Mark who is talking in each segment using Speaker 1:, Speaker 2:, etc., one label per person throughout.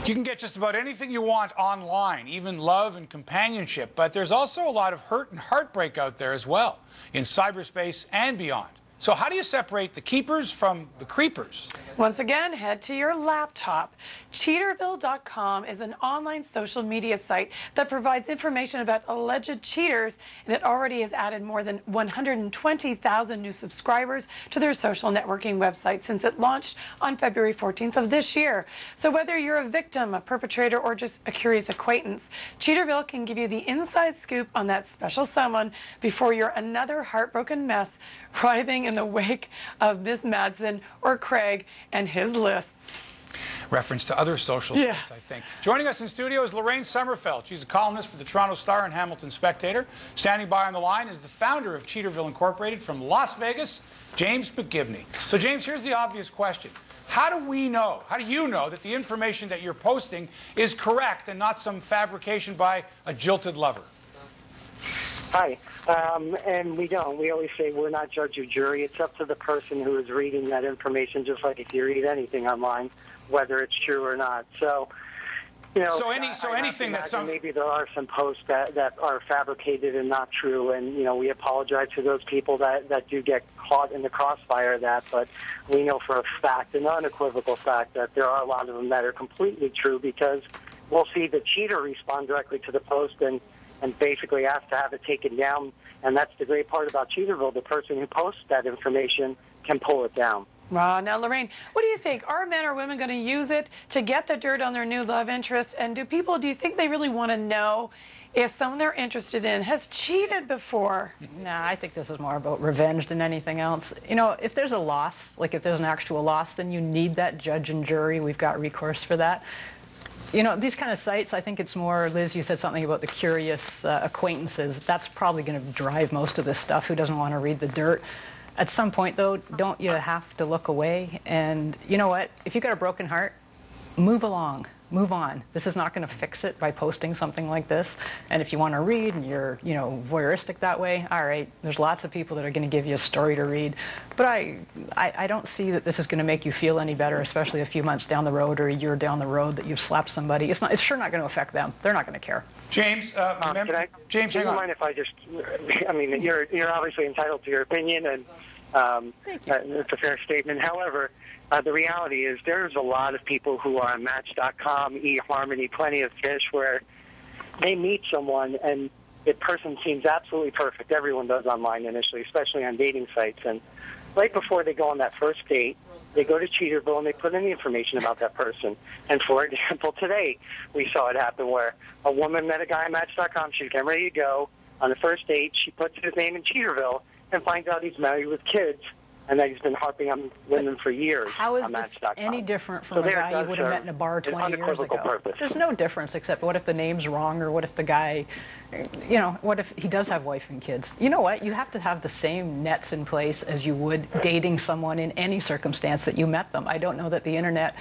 Speaker 1: You can get just about anything you want online, even love and companionship, but there's also a lot of hurt and heartbreak out there as well, in cyberspace and beyond. So how do you separate the keepers from the creepers?
Speaker 2: Once again, head to your laptop. CheaterVille.com is an online social media site that provides information about alleged cheaters, and it already has added more than 120,000 new subscribers to their social networking website since it launched on February 14th of this year. So whether you're a victim, a perpetrator, or just a curious acquaintance, CheaterVille can give you the inside scoop on that special someone before you're another heartbroken mess writhing in the wake of Miss Madsen or Craig and his lists.
Speaker 1: Reference to other social sites, I think. Joining us in studio is Lorraine Sommerfeld. She's a columnist for the Toronto Star and Hamilton Spectator. Standing by on the line is the founder of CheaterVille Incorporated from Las Vegas, James McGibney. So James, here's the obvious question. How do you know that the information that you're posting is correct and not some fabrication by a jilted lover?
Speaker 3: Hi. And we don't. We always say we're not judge or jury. It's up to the person who is reading that information, just like if you read anything online, whether it's true or not. So, you know,
Speaker 1: anything that
Speaker 3: maybe there are some posts that are fabricated and not true, and, you know, we apologize to those people that do get caught in the crossfire of that, but we know for a fact, an unequivocal fact, that there are a lot of them that are completely true, because we'll see the cheater respond directly to the post and basically ask to have it taken down. And that's the great part about CheaterVille. The person who posts that information can pull it down.
Speaker 2: Wow. Now, Lorraine, what do you think? Are men or women going to use it to get the dirt on their new love interest? And do you think they really want to know if someone they're interested in has cheated before?
Speaker 4: No, I think this is more about revenge than anything else. You know, if there's a loss, like if there's an actual loss, then you need that judge and jury. We've got recourse for that. You know, these kind of sites, I think it's more, Liz, you said something about the curious acquaintances. That's probably going to drive most of this stuff. Who doesn't want to read the dirt? At some point, though, don't you have to look away? And you know what? If you've got a broken heart, move along. Move on. This is not going to fix it by posting something like this. And if you want to read and you're, you know, voyeuristic that way, all right, there's lots of people that are going to give you a story to read. But I don't see that this is going to make you feel any better, especially a few months down the road or a year down the road that you've slapped somebody. It's sure not going to affect them. They're not going to care.
Speaker 1: James, James, hang on.
Speaker 3: Mind if I just, I mean, you're obviously entitled to your opinion, and it's a fair statement. However, the reality is there's a lot of people who are on Match.com, eHarmony, Plenty of Fish, where they meet someone and the person seems absolutely perfect. Everyone does online initially, especially on dating sites. And right before they go on that first date, they go to CheaterVille and they put in the information about that person. And for example, today we saw it happen where a woman met a guy on Match.com. She's getting ready to go on the first date. She puts his name in CheaterVille and finds out he's married with kids, and that he's been harping on women for years.
Speaker 4: How is this any different from a guy you would have met in a bar 20 years ago?
Speaker 3: Purpose.
Speaker 4: There's no difference, except what if the name's wrong, or what if the guy, you know, what if he does have wife and kids? You know what? You have to have the same nets in place as you would dating someone in any circumstance that you met them. I don't know that the internet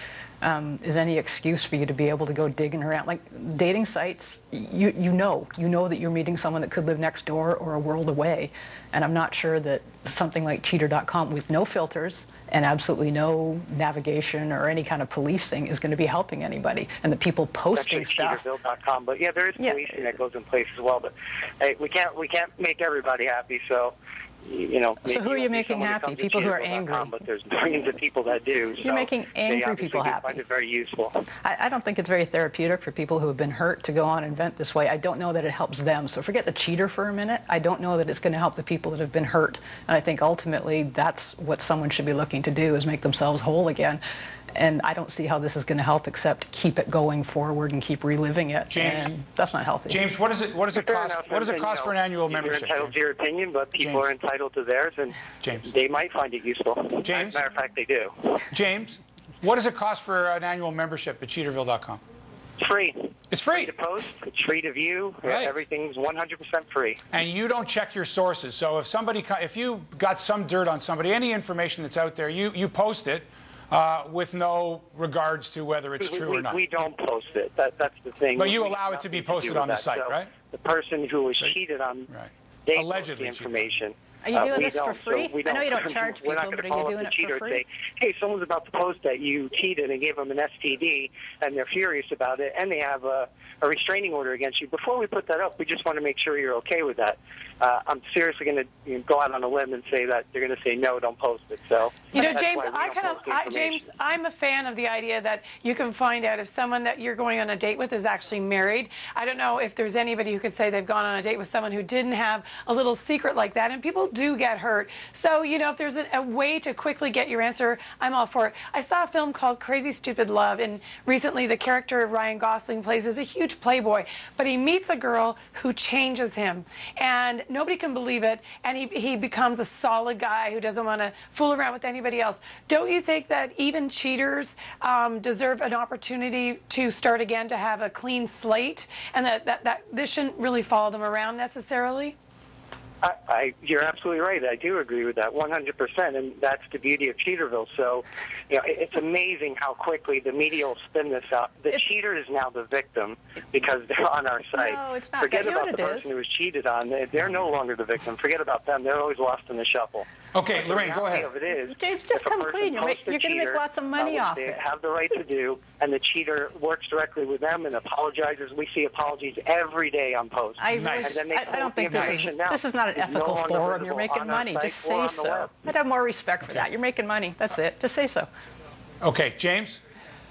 Speaker 4: is any excuse for you to be able to go digging around. Like dating sites, you know that you're meeting someone that could live next door or a world away. And I'm not sure that something like Cheater.com with no filters and absolutely no navigation or any kind of policing is going to be helping anybody. And the people posting stuff.
Speaker 3: CheaterVille.com, but yeah, there is policing that goes in place as well. But hey, we can't make everybody happy, so. You know,
Speaker 4: so who are you making happy? People who are angry.
Speaker 3: But there's millions of people that do.
Speaker 4: You're making angry people happy.
Speaker 3: I find it very useful.
Speaker 4: I don't think it's very therapeutic for people who have been hurt to go on and vent this way. I don't know that it helps them. So forget the cheater for a minute. I don't know that it's going to help the people that have been hurt. And I think ultimately that's what someone should be looking to do, is make themselves whole again. And I don't see how this is going to help except keep it going forward and keep reliving it.
Speaker 1: James,
Speaker 4: and that's not healthy.
Speaker 1: James, what does it cost? What does it cost for an annual membership?
Speaker 3: You're entitled to your opinion, but people are entitled to theirs, and they might find it useful.
Speaker 1: James,
Speaker 3: as a matter of fact, they do.
Speaker 1: James, what does it cost for an annual membership at CheaterVille.com?
Speaker 3: It's free.
Speaker 1: It's free.
Speaker 3: Free to post. It's free to view.
Speaker 1: Right.
Speaker 3: Everything's 100% free.
Speaker 1: And you don't check your sources. So if you got some dirt on somebody, any information that's out there, you post it. With no regards to whether it's true or not.
Speaker 3: We don't post it. That's the thing.
Speaker 1: But you allow it to be posted on the site,
Speaker 3: so
Speaker 1: right?
Speaker 3: The person who was cheated on, they post the information.
Speaker 4: Are you doing
Speaker 3: we
Speaker 4: this for
Speaker 3: don't,
Speaker 4: free?
Speaker 3: so we
Speaker 4: I know you don't charge
Speaker 3: we're
Speaker 4: people,
Speaker 3: not
Speaker 4: but
Speaker 3: going to
Speaker 4: are you
Speaker 3: call
Speaker 4: doing
Speaker 3: up the
Speaker 4: it
Speaker 3: cheater
Speaker 4: for
Speaker 3: and
Speaker 4: free?
Speaker 3: say, hey, someone's about to post that you cheated and gave them an STD, and they're furious about it, and they have a restraining order against you. Before we put that up, we just want to make sure you're okay with that. I'm seriously going to go out on a limb and say that they're going to say, no, don't post it. So,
Speaker 2: James,
Speaker 3: James,
Speaker 2: I'm a fan of the idea that you can find out if someone that you're going on a date with is actually married. I don't know if there's anybody who could say they've gone on a date with someone who didn't have a little secret like that, and people do get hurt. So, if there's a way to quickly get your answer, I'm all for it. I saw a film called Crazy Stupid Love, and recently the character Ryan Gosling plays is a huge playboy, but he meets a girl who changes him, and nobody can believe it, and he becomes a solid guy who doesn't want to fool around with anybody else. Don't you think that even cheaters deserve an opportunity to start again, to have a clean slate, and that this shouldn't really follow them around necessarily?
Speaker 3: You're absolutely right. I do agree with that 100%, and that's the beauty of CheaterVille. So, it's amazing how quickly the media will spin this out. The cheater is now the victim because they're on our site.
Speaker 4: No, it's not.
Speaker 3: Forget about the person who was cheated on. They're no longer the victim. Forget about them. They're always lost in the shuffle.
Speaker 1: Okay, Lorraine, go ahead.
Speaker 3: Of it is,
Speaker 4: James, just come clean. You're going to make lots of money off it.
Speaker 3: They have the right to do, and the cheater works directly with them and apologizes. We see apologies every day on posts.
Speaker 4: I don't think this is not an ethical forum. You're making money. Just say so. I'd have more respect for that. You're making money. That's it. Just say so.
Speaker 1: Okay, James,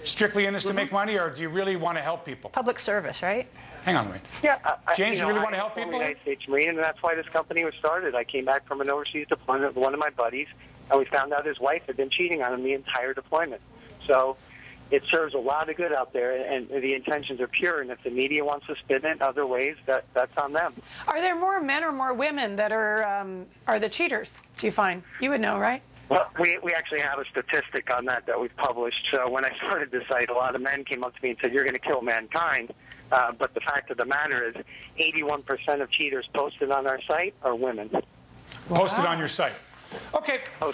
Speaker 1: strictly in this to make money, or do you really want to help people?
Speaker 4: Public service, right?
Speaker 1: Hang on, Lorraine.
Speaker 3: Yeah,
Speaker 1: James, you really want to help people?
Speaker 3: I'm a United States Marine, and that's why this company was started. I came back from an overseas deployment with one of my buddies, and we found out his wife had been cheating on him the entire deployment. So it serves a lot of good out there, and the intentions are pure. And if the media wants to spin it in other ways, that's on them.
Speaker 2: Are there more men or more women that are the cheaters, do you find? You would know, right?
Speaker 3: Well, we actually have a statistic on that we've published. So when I started the site, a lot of men came up to me and said, you're going to kill mankind. But the fact of the matter is 81% of cheaters posted on our site are women.
Speaker 1: Posted on your site. Okay, well,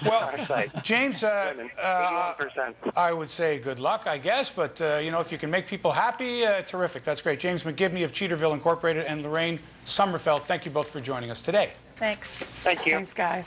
Speaker 1: James,
Speaker 3: 81%.
Speaker 1: I would say good luck, I guess, but, if you can make people happy, terrific. That's great. James McGibney of CheaterVille Incorporated and Lorraine Sommerfeld, thank you both for joining us today.
Speaker 4: Thanks.
Speaker 3: Thank you.
Speaker 2: Thanks, guys.